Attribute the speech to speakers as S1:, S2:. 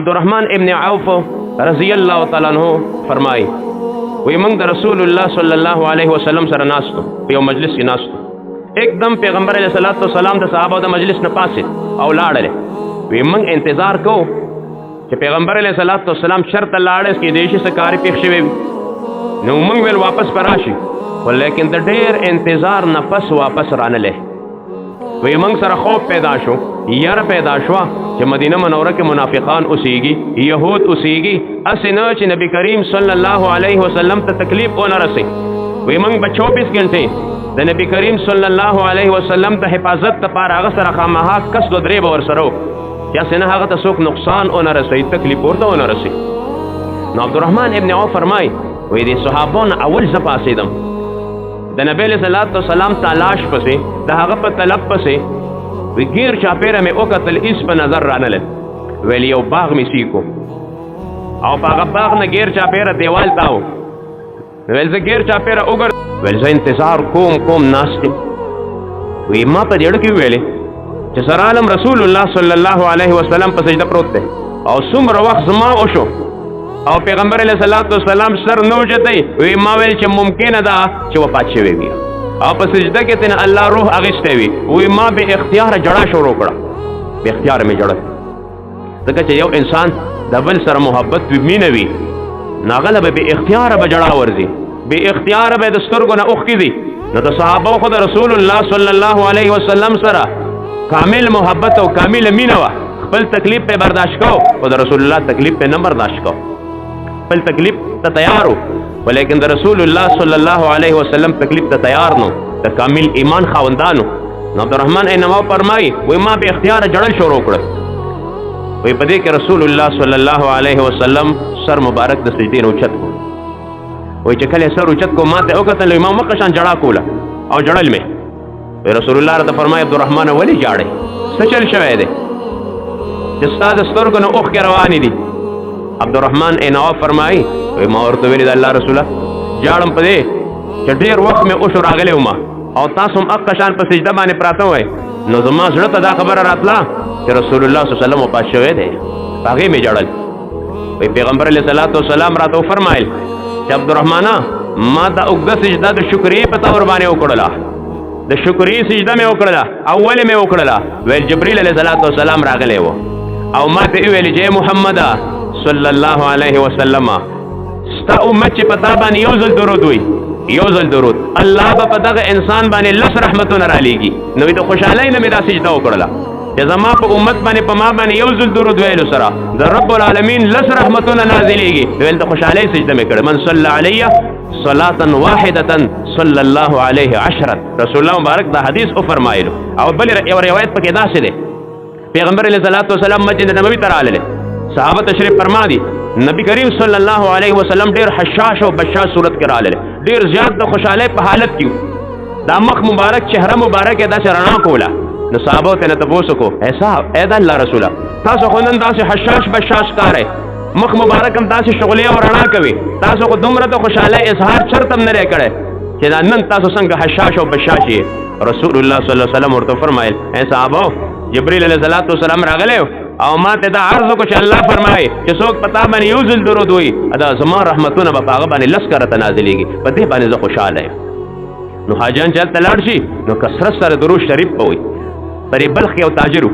S1: عبدالرحمن ابن عوف رضی اللہ تعالیٰ عنہ فرمائی وی منگ دا رسول اللہ صلی اللہ علیہ وسلم سر ناستو پیو مجلس کی ناستو ایک دم پیغمبر علیہ السلام دا صحابہ دا مجلس نپاسد او لاڑلے وی منگ انتظار کو کہ پیغمبر علیہ السلام شرط لاڑے کی دیشی سے کاری پیخ شوی نو منگ ویل واپس پراشی لیکن دا دیر انتظار نفس واپس رانلے وی منگ سر خوف پیدا شو یر پیدا شوا کہ مدینہ منورہ کے منافقان اسیگی یہود اسیگی اسنا چی نبی کریم صلی اللہ علیہ وسلم تا تکلیف کو نہ رسی وی منگ با 24 گھنٹے دا نبی کریم صلی اللہ علیہ وسلم تا حفاظت تا پار آغا سر خامہا کس دو دریب اور سرو یا سنا آغا تا سوک نقصان او نہ رسی تکلیف اور تا او نہ رسی نو عبدالرحمن ابن عوف فرمائی وی دی صحابون اول زپاسی دم دا نبی علیہ السلام تالاش پسے دا حقا پا طلب پسے وی گیر چاپیرہ میں اوکتل اس پا نظر رانلت ویلی یو باغ میں سیکو او پاگا باغ نا گیر چاپیرہ دیوال تاو ویلزا گیر چاپیرہ اگر ویلزا انتظار کوم ناستی وی ما پا دیڑ کیوں ویلے چسر عالم رسول اللہ صلی اللہ علیہ وسلم پا سجدہ پروت دے او سمر وقت زما اوشو او پیغمبر علیہ السلام سر نو جتے وی ما ویل چا ممکن دا چا وفات شوی بیا او پا سجدہ کے تین اللہ روح اغشتے وی وی ما بے اختیار جڑا شروع کرا بے اختیار میں جڑا تکا چا یو انسان دبل سر محبت مینوی ناغلب بے اختیار با جڑا ورزی بے اختیار با دستر کو نا اخی دی نا تا صحابہ خود رسول اللہ صلی اللہ علیہ وسلم سر کامل محبت و کامل مینوا خپل تکلیف پہ برداشت کو خود رسول اللہ تکلیف پہ نہ برداشت کو خپل تکلیف تا تیار ہو ولیکن دا رسول اللہ صلی اللہ علیہ وسلم تکلیف تا تیار نو دا کامل ایمان خواندانو نو عبدالرحمن اینماو فرمائی وی ما بے اختیار جڑل شروع کرد وی پدے کہ رسول اللہ صلی اللہ علیہ وسلم سر مبارک دا سجدین اچت کو وی چکل سر اچت کو ماتے اوکتن لو امام مقشان جڑا کولا او جڑل میں وی رسول اللہ رضا فرمائی عبدالرحمن ولی جاڑے سچل شوئے دے جستا دستور کو نو اخ کے روانی دی عبدالرحمن اینماو فرمائی وی ما ورطو ویلی دا اللہ رسولہ جاڑم پدے چا دیر وقت میں اشور آگلے ہوما او تاسم اقشان پا سجدہ بانے پراتا ہوئے نو زمان زڑتا دا خبر راتلا کہ رسول اللہ صلی اللہ علیہ وسلم وپاس شوئے دے باغی میں جڑل وی پیغمبر علیہ السلام راتو فرمائل چا عبدالرحمنہ ما دا اگدہ سجدہ دا شکری پتا وربانے اکڑلا دا شکری سجدہ میں اکڑلا اولی میں اکڑلا ویل جبریل علیہ السلام راگلے ہو او ما تے ویلی جے محمدہ صلی اللہ علیہ وسلم ستا امت چی پتا بانی یوزل درود ہوئی یوزل درود اللہ با پتا کہ انسان بانی لس رحمتو نرالی گی نوی تو خوشحالی نمی دا سجدہ اکڑلا جزا ما پا امت بانی پا ما بانی یوزل درود ویلو سرا در رب العالمین لس رحمتو نازلی گی ویل تو خوشحالی سجدہ میں کڑ من صلی علیہ صلاة واحدتا صلی اللہ علیہ عشرت رسول اللہ مبارک دا حدیث او فرمائلو او بلی روایت پا کدا سے دے پیغمبر علیہ السلام مسجد نبوی ترالے صحابہ تشریف فرما دی نبی کریم صلی اللہ علیہ وسلم دیر حشاش و بشاش صورت کرا لے دیر زیاد دا خوشحالے پا حالت کیوں دا مخ مبارک چہرہ مبارک ادا سے رنا کولا نو صحابہ تینا تبوسو کو ایسا ایدا اللہ رسولہ تاسو خونن دا سے حشاش بشاش کارے مخ مبارکم دا سے شغلیہ و رنا کوي تاسو کو دمرا تو خوشحالے اظہار چرتم نرے کرے چیزا نن تاسو سنگ حشاش و بشاشی رسول اللہ صلی اللہ علیہ وسلم ورطو فرمائل اے صحابہ جبریل علیہ السلام راگلے ہو او ما تے دا عرض کو چا اللہ فرمائے کہ سوک پتا بانی یوزل درود ہوئی ادا زمان رحمتون با پاغ بانی لسکرت نازلی گی پتے بانی زا خوشحال ہے نو حاجان چل تلار شی نو کسرت سر درود شریف پوئی پری بلخ یو تاجرو